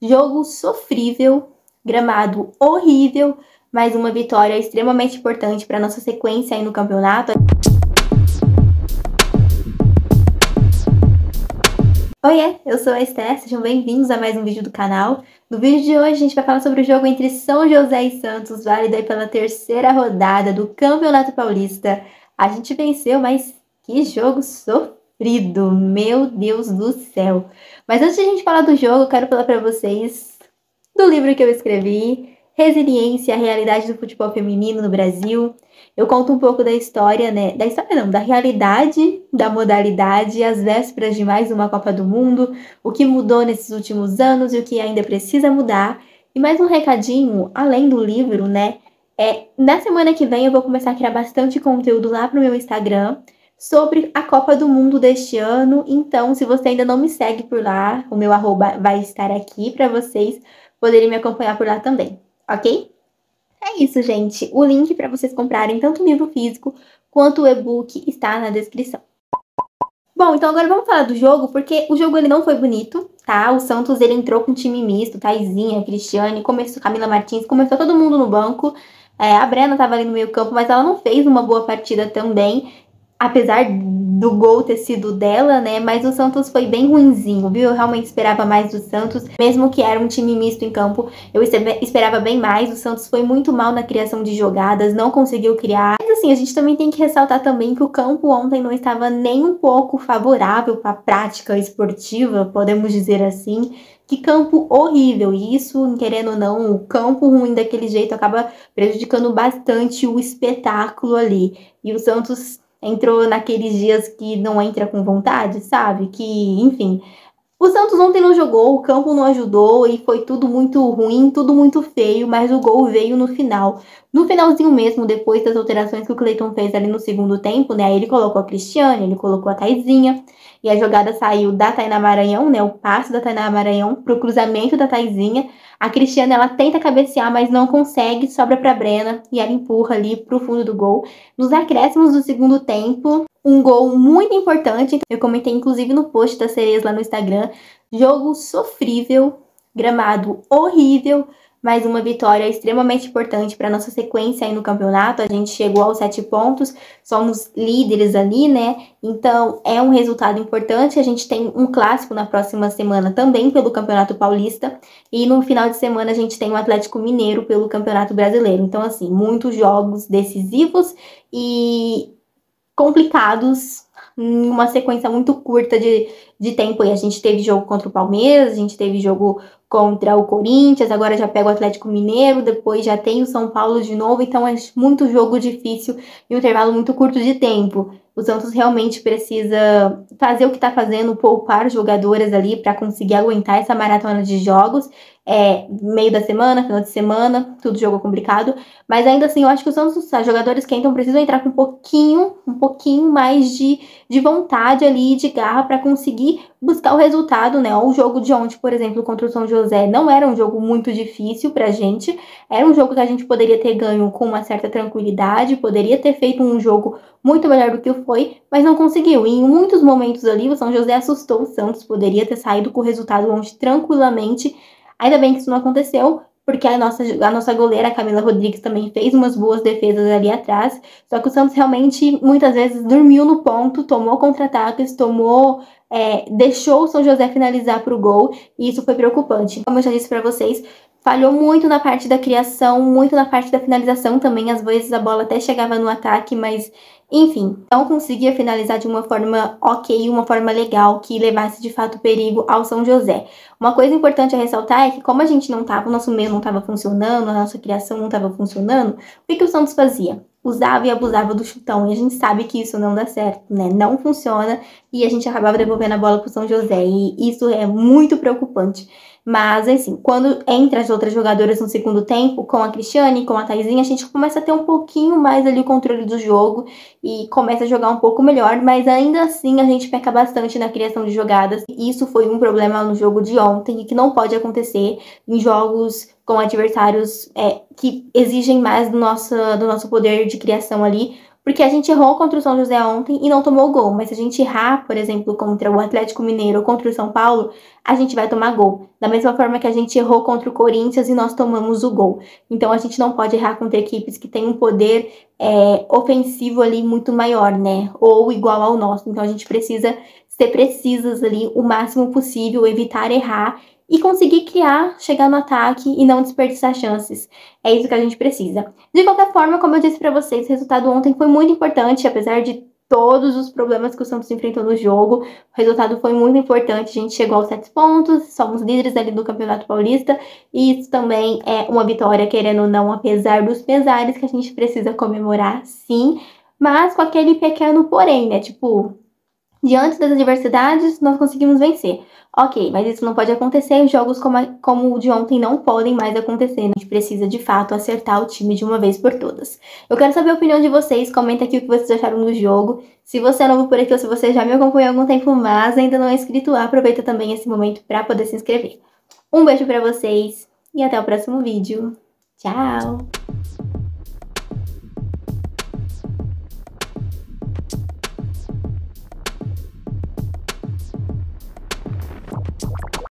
Jogo sofrível, gramado horrível, mas uma vitória extremamente importante para nossa sequência aí no campeonato. Oiê, eu sou a Esther, sejam bem-vindos a mais um vídeo do canal. No vídeo de hoje a gente vai falar sobre o jogo entre São José e Santos, válido aí pela terceira rodada do Campeonato Paulista. A gente venceu, mas que jogo sofrido, meu Deus do céu. Mas antes de a gente falar do jogo, eu quero falar para vocês do livro que eu escrevi, Resiliência, a realidade do futebol feminino no Brasil. Eu conto um pouco da história, né? Da realidade, da modalidade, às vésperas de mais uma Copa do Mundo, o que mudou nesses últimos anos e o que ainda precisa mudar. E mais um recadinho, além do livro, né? Na semana que vem eu vou começar a criar bastante conteúdo lá pro meu Instagram sobre a Copa do Mundo deste ano. Então, se você ainda não me segue por lá, o meu arroba vai estar aqui para vocês poderem me acompanhar por lá também, ok? É isso, gente. O link para vocês comprarem tanto o livro físico quanto o e-book está na descrição. Bom, então agora vamos falar do jogo, porque o jogo ele não foi bonito, tá? O Santos ele entrou com um time misto, Taizinha, Cristiane, começou Camila Martins, começou todo mundo no banco. A Brena estava ali no meio campo, mas ela não fez uma boa partida também, apesar do gol ter sido dela, né? Mas o Santos foi bem ruinzinho, viu? Eu realmente esperava mais do Santos, mesmo que era um time misto em campo, eu esperava bem mais. O Santos foi muito mal na criação de jogadas, não conseguiu criar. Mas assim, a gente também tem que ressaltar também que o campo ontem não estava nem um pouco favorável para a prática esportiva, podemos dizer assim. Que campo horrível, e isso, querendo ou não, o campo ruim daquele jeito acaba prejudicando bastante o espetáculo ali. E o Santos entrou naqueles dias que não entra com vontade, sabe? Que, enfim, o Santos ontem não jogou, o campo não ajudou e foi tudo muito ruim, tudo muito feio, mas o gol veio no final. No finalzinho mesmo, depois das alterações que o Cleiton fez ali no segundo tempo, né? Aí ele colocou a Cristiane, ele colocou a Taizinha, e a jogada saiu da Tainá Maranhão, né? O passe da Tainá Maranhão pro cruzamento da Taizinha. A Cristiane, ela tenta cabecear, mas não consegue, sobra pra Brena e ela empurra ali pro fundo do gol. Nos acréscimos do segundo tempo, um gol muito importante. Eu comentei inclusive no post das sereias lá no Instagram. Jogo sofrível, gramado horrível, mas uma vitória extremamente importante para nossa sequência aí no campeonato. A gente chegou aos 7 pontos, somos líderes ali, né? Então é um resultado importante. A gente tem um clássico na próxima semana também pelo Campeonato Paulista. E no final de semana a gente tem o Atlético Mineiro pelo Campeonato Brasileiro. Então, assim, muitos jogos decisivos e complicados em uma sequência muito curta de tempo. E a gente teve jogo contra o Palmeiras, a gente teve jogo contra o Corinthians, agora já pega o Atlético Mineiro, depois já tem o São Paulo de novo, então é muito jogo difícil e um intervalo muito curto de tempo. O Santos realmente precisa fazer o que está fazendo, poupar jogadoras ali para conseguir aguentar essa maratona de jogos. Meio da semana, final de semana, tudo jogo complicado. Mas ainda assim, eu acho que os jogadores que entram precisam entrar com um pouquinho mais de vontade ali, de garra para conseguir buscar o resultado, né? O jogo de ontem, por exemplo, contra o São José, não era um jogo muito difícil pra gente. Era um jogo que a gente poderia ter ganho com uma certa tranquilidade, poderia ter feito um jogo muito melhor do que foi, mas não conseguiu. E em muitos momentos ali, o São José assustou o Santos, poderia ter saído com o resultado ontem tranquilamente. Ainda bem que isso não aconteceu, porque a nossa goleira, a Camila Rodrigues, também fez umas boas defesas ali atrás. Só que o Santos realmente, muitas vezes, dormiu no ponto, tomou contra-ataques, deixou o São José finalizar para o gol, e isso foi preocupante. Como eu já disse para vocês, falhou muito na parte da criação, muito na parte da finalização também. Às vezes a bola até chegava no ataque, mas enfim, não conseguia finalizar de uma forma ok, uma forma legal, que levasse de fato perigo ao São José. Uma coisa importante a ressaltar é que como a gente o nosso meio não estava funcionando, a nossa criação não estava funcionando, o que o Santos fazia? Usava e abusava do chutão, e a gente sabe que isso não dá certo, né? Não funciona, e a gente acabava devolvendo a bola pro São José, e isso é muito preocupante. Mas, assim, quando entra as outras jogadoras no segundo tempo, com a Cristiane, com a Taizinha, a gente começa a ter um pouquinho mais ali o controle do jogo e começa a jogar um pouco melhor, mas ainda assim a gente peca bastante na criação de jogadas. E isso foi um problema no jogo de ontem e que não pode acontecer em jogos com adversários que exigem mais do nosso poder de criação ali, Porque a gente errou contra o São José ontem e não tomou gol. Mas se a gente errar, por exemplo, contra o Atlético Mineiro ou contra o São Paulo, a gente vai tomar gol. Da mesma forma que a gente errou contra o Corinthians e nós tomamos o gol. Então a gente não pode errar contra equipes que têm um poder ofensivo ali muito maior, né? Ou igual ao nosso. Então a gente precisa ser precisas ali o máximo possível, evitar errar e conseguir criar, chegar no ataque e não desperdiçar chances. É isso que a gente precisa. De qualquer forma, como eu disse para vocês, o resultado ontem foi muito importante, apesar de todos os problemas que o Santos enfrentou no jogo. O resultado foi muito importante, a gente chegou aos 7 pontos, somos líderes ali do Campeonato Paulista, e isso também é uma vitória, querendo ou não, apesar dos pesares, que a gente precisa comemorar, sim, mas com aquele pequeno porém, né, tipo, diante das adversidades, nós conseguimos vencer. Ok, mas isso não pode acontecer, jogos como o de ontem não podem mais acontecer. A gente precisa, de fato, acertar o time de uma vez por todas. Eu quero saber a opinião de vocês, comenta aqui o que vocês acharam do jogo. Se você é novo por aqui ou se você já me acompanhou há algum tempo, mas ainda não é inscrito, aproveita também esse momento para poder se inscrever. Um beijo para vocês e até o próximo vídeo. Tchau!